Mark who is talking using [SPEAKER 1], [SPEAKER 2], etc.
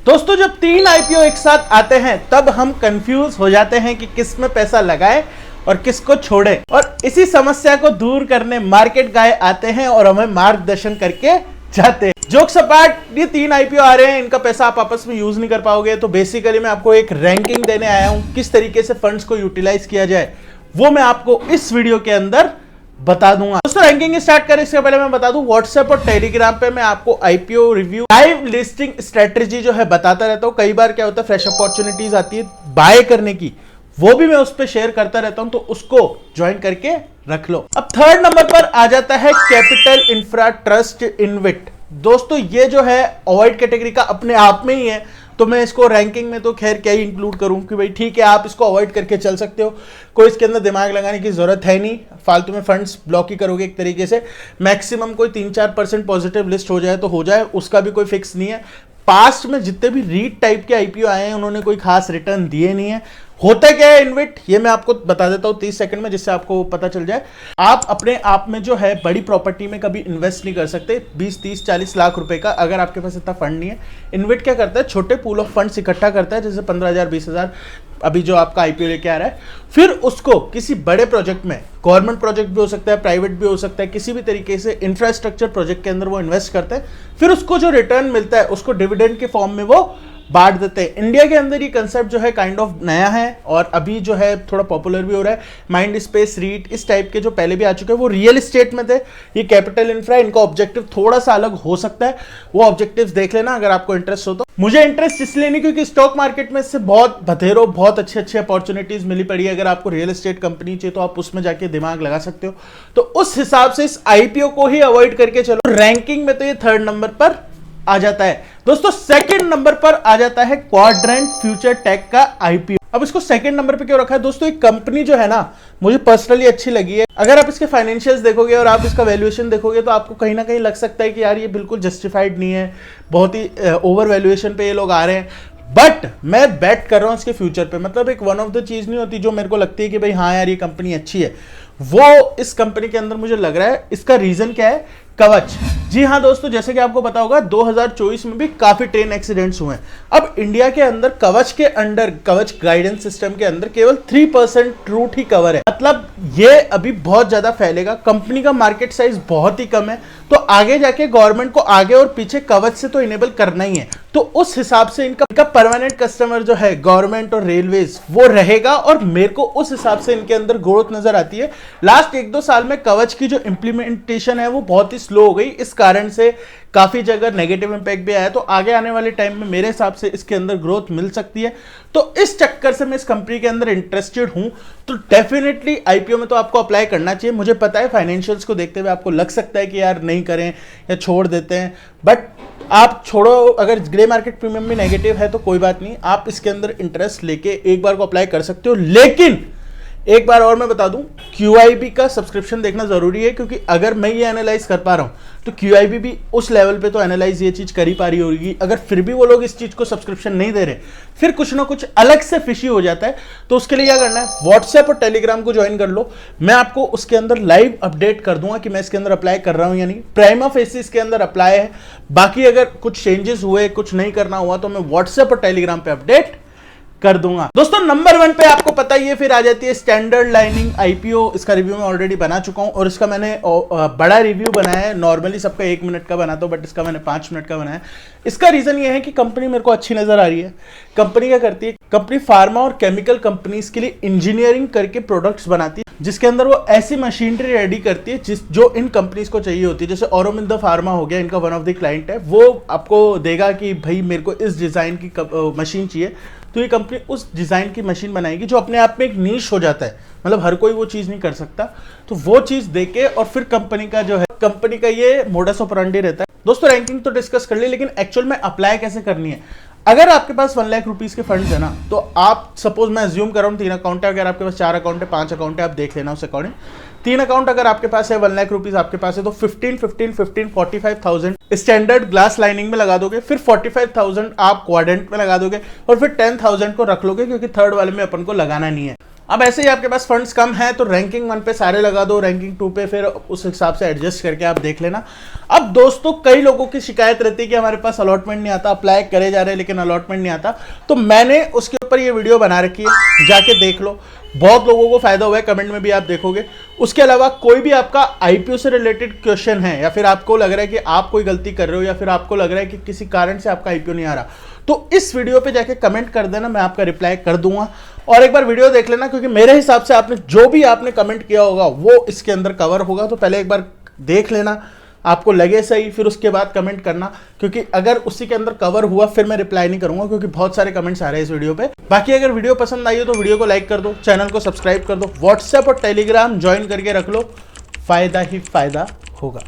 [SPEAKER 1] दोस्तों जब 3 आईपीओ एक साथ आते हैं तब हम कंफ्यूज हो जाते हैं कि किस में पैसा लगाएं और किसको छोड़ें, और इसी समस्या को दूर करने मार्केट गाय आते हैं और हमें मार्गदर्शन करके जाते हैं। जोक सपाट, ये 3 आईपीओ आ रहे हैं, इनका पैसा आप आपस में यूज नहीं कर पाओगे, तो बेसिकली मैं आपको एक रैंकिंग देने आया हूं, किस तरीके से फंड्स को यूटिलाइज किया जाए वो मैं आपको इस वीडियो के अंदर बता दूंगा। दोस्तों रैंकिंग स्टार्ट करें इससे पहले मैं बता दूं, व्हाट्सएप और टेलीग्राम पे मैं आपको IPO review live listing strategy जो है बताता रहता हूं। कई बार क्या होता है, फ्रेश अपॉर्चुनिटीज आती है बाय करने की, वो भी मैं उस पर शेयर करता रहता हूं, तो उसको ज्वाइन करके रख लो। अब थर्ड नंबर पर आ जाता है कैपिटल इंफ्रा ट्रस्ट इनविट। दोस्तों ये जो है अवॉइड कैटेगरी का अपने आप में ही है, तो मैं इसको रैंकिंग में तो खैर क्या ही इंक्लूड करूं कि भाई ठीक है आप इसको अवॉइड करके चल सकते हो, कोई इसके अंदर दिमाग लगाने की जरूरत है नहीं, फालतू में फंड्स ब्लॉक ही करोगे एक तरीके से। मैक्सिमम कोई 3-4% पॉजिटिव लिस्ट हो जाए तो हो जाए, उसका भी कोई फिक्स नहीं है। पास्ट में जितने भी रीट टाइप के आईपीओ आए हैं उन्होंने कोई खास रिटर्न दिए नहीं है। होता क्या है इनविट, ये मैं आपको बता देता हूं 30 सेकंड में, जिससे आपको पता चल जाए। आप अपने आप में जो है बड़ी प्रॉपर्टी में कभी इन्वेस्ट नहीं कर सकते 20-30-40 लाख रुपए का, अगर आपके पास इतना फंड नहीं है। इनविट क्या करता है, छोटे पूल ऑफ फंड्स इकट्ठा करता है, जैसे 15,000 20,000 अभी जो आपका आईपीओ लेके आ रहा है, फिर उसको किसी बड़े प्रोजेक्ट में, गवर्नमेंट प्रोजेक्ट भी हो सकता है, प्राइवेट भी हो सकता है, किसी भी तरीके से इंफ्रास्ट्रक्चर प्रोजेक्ट के अंदर वो इन्वेस्ट करते हैं, फिर उसको जो रिटर्न मिलता है उसको डिविडेंड के फॉर्म में वो बांट देते हैं। इंडिया के अंदर ये कंसेप्ट जो है काइंड ऑफ नया है और अभी जो है थोड़ा पॉपुलर भी हो रहा है। माइंड स्पेस रीट इस टाइप के जो पहले भी आ चुके हैं वो रियल एस्टेट में थे, ये कैपिटल इंफ्रा, इनका ऑब्जेक्टिव थोड़ा सा अलग हो सकता है, वो ऑब्जेक्टिव्स देख लेना अगर आपको इंटरेस्ट हो तो। मुझे इंटरेस्ट इसलिए नहीं क्योंकि स्टॉक मार्केट में इससे बहुत बथेरों बहुत अच्छी अपॉर्चुनिटीज मिली पड़ी है। अगर आपको रियल एस्टेट कंपनी चाहिए तो आप उसमें जाके दिमाग लगा सकते हो, तो उस हिसाब से इस आईपीओ को ही अवॉइड करके चलो। रैंकिंग में तो ये थर्ड नंबर पर आ जाता है। दोस्तों सेकंड नंबर पर आ जाता है क्वाड्रेंट फ्यूचर टेक का आईपीओ। अब इसको सेकंड नंबर पे क्यों रखा है दोस्तों, एक कंपनी जो है ना मुझे पर्सनली अच्छी लगी है। अगर आप इसके फाइनेंशियल्स देखोगे और आप इसका वैल्यूएशन देखोगे तो आपको कहीं ना कहीं लग सकता है कि यार ये बिल्कुल जस्टिफाइड नहीं है, बहुत ही ओवर वैल्यूएशन पे ये लोग आ रहे हैं। बट मैं बेट कर रहा हूं इसके फ्यूचर पे, मतलब एक वन ऑफ द चीज नहीं होती जो मेरे को लगती है कि भाई हाँ यार ये कंपनी अच्छी है, वो इस कंपनी के अंदर मुझे लग रहा है। इसका रीजन क्या है, कवच। जी हाँ दोस्तों, जैसे कि आपको पता होगा 2024 में भी काफी ट्रेन एक्सीडेंट्स हुए हैं। अब इंडिया के अंदर कवच के अंडर, कवच गाइडेंस सिस्टम के अंदर केवल 3% रूट ही कवर है, मतलब ये अभी बहुत ज्यादा फैलेगा। कंपनी का मार्केट साइज बहुत ही कम है, तो आगे जाके गवर्नमेंट को आगे और पीछे कवच से तो इनेबल करना ही है, तो उस हिसाब से इनका परमानेंट कस्टमर जो है गवर्नमेंट और रेलवेज वो रहेगा, और मेरे को उस हिसाब से इनके अंदर ग्रोथ नजर आती है। लास्ट 1-2 साल में कवच की जो इंप्लीमेंटेशन है वो बहुत ही स्लो हो गई, इस कारण से काफी जगह नेगेटिव इंपैक्ट भी आया, तो आगे आने वाले टाइम में मेरे हिसाब से इसके अंदर ग्रोथ मिल सकती है। तो इस चक्कर से मैं इस कंपनी के अंदर इंटरेस्टेड हूं, तो डेफिनेटली आईपीओ में तो आपको अप्लाई करना चाहिए। मुझे पता है फाइनेंशियल्स को देखते हुए आपको लग सकता है कि यार नहीं करें या छोड़ देते हैं, बट आप छोड़ो, अगर ग्रे मार्केट प्रीमियम भी नेगेटिव है तो कोई बात नहीं, आप इसके अंदर इंटरेस्ट लेके एक बार को अप्लाई कर सकते हो। लेकिन एक बार और मैं बता दूं, QIB का सब्सक्रिप्शन देखना जरूरी है, क्योंकि अगर मैं ये एनालाइज कर पा रहा हूं तो QIB भी उस लेवल पे तो एनालाइज ये चीज कर ही पा रही होगी। अगर फिर भी वो लोग इस चीज को सब्सक्रिप्शन नहीं दे रहे, फिर कुछ ना कुछ अलग से फिशी हो जाता है। तो उसके लिए क्या करना है, व्हाट्सएप और टेलीग्राम को ज्वाइन कर लो, मैं आपको उसके अंदर लाइव अपडेट कर दूंगा कि मैं इसके अंदर अप्लाई कर रहा हूं या नहीं। प्राइमा फेसी इसके अंदर अप्लाई है, बाकी अगर कुछ चेंजेस हुए, कुछ नहीं करना हुआ, तो मैं व्हाट्सएप और टेलीग्राम पे अपडेट कर दूंगा। दोस्तों नंबर 1 पे आपको पता ही है, फिर आ जाती है स्टैंडर्ड लाइनिंग आईपीओ। इसका रिव्यू मैं ऑलरेडी बना चुका हूं और इसका मैंने बड़ा रिव्यू बनाया है। नॉर्मली सबका 1 मिनट का बनाता हूं, बट इसका मैंने 5 मिनट का बनाया है। इसका रीजन ये है कि कंपनी मेरे को अच्छी नजर आ रही है। कंपनी क्या करती है, कंपनी फार्मा और केमिकल कंपनीज के लिए इंजीनियरिंग करके प्रोडक्ट्स बनाती है, जिसके अंदर वो ऐसी मशीनरी रेडी करती है जो इन कंपनीज को चाहिए होती है। जैसे औरोबिंदो फार्मा हो गया, इनका वन ऑफ द क्लाइंट है, वो आपको देगा कि भाई मेरे को इस डिजाइन की मशीन चाहिए, तो ये कंपनी उस डिजाइन की मशीन बनाएगी, जो अपने आप में एक नीश हो जाता है, मतलब हर कोई वो चीज नहीं कर सकता, तो वो चीज देके और फिर कंपनी का जो है, कंपनी का ये मोडस ऑपरेंडी रहता है। दोस्तों रैंकिंग तो डिस्कस कर ली, लेकिन एक्चुअल में अप्लाई कैसे करनी है। अगर आपके पास 1 लाख रुपीज के फंड्स है ना, तो आप सपोज मैं अज्यूम कर रहा हूँ 3 अकाउंट है, अगर आपके पास 4 अकाउंट है, 5 अकाउंट है, आप देख लेना उस अकॉर्डिंग। 3 अकाउंट अगर आपके पास है, 1 लाख रुपीज आपके पास है, तो 45,000 स्टैंडर्ड ग्लास लाइनिंग में लगा दोगे, फिर 45,000 आप क्वाड्रेंट में लगा दोगे, और फिर 10,000 को रख लोगे, क्योंकि थर्ड वाले में अपन को लगाना नहीं है। अब ऐसे ही आपके पास फंड्स कम है तो रैंकिंग 1 पे सारे लगा दो, रैंकिंग 2 पे फिर उस हिसाब से एडजस्ट करके आप देख लेना। अब दोस्तों कई लोगों की शिकायत रहती है कि हमारे पास अलॉटमेंट नहीं आता, अप्लाई करे जा रहे हैं लेकिन अलॉटमेंट नहीं आता, तो मैंने उसके ऊपर ये वीडियो बना रखी है, जाके देख लो। बहुत लोगों को फायदा हुआ है, कमेंट में भी आप देखोगे। उसके अलावा कोई भी आपका आईपीओ से रिलेटेड क्वेश्चन है या फिर आपको लग रहा है कि आप कोई गलती कर रहे हो या फिर आपको लग रहा है कि किसी कारण से आपका आईपीओ नहीं आ रहा, तो इस वीडियो पे जाके कमेंट कर देना, मैं आपका रिप्लाई कर दूंगा। और एक बार वीडियो देख लेना, क्योंकि मेरे हिसाब से आपने जो भी आपने कमेंट किया होगा वो इसके अंदर कवर होगा। तो पहले एक बार देख लेना, आपको लगे सही, फिर उसके बाद कमेंट करना, क्योंकि अगर उसी के अंदर कवर हुआ फिर मैं रिप्लाई नहीं करूंगा, क्योंकि बहुत सारे कमेंट्स आ रहे हैं इस वीडियो पे। बाकी अगर वीडियो पसंद आई हो तो वीडियो को लाइक कर दो, चैनल को सब्सक्राइब कर दो, व्हाट्सएप और टेलीग्राम ज्वाइन करके रख लो, फायदा ही फायदा होगा।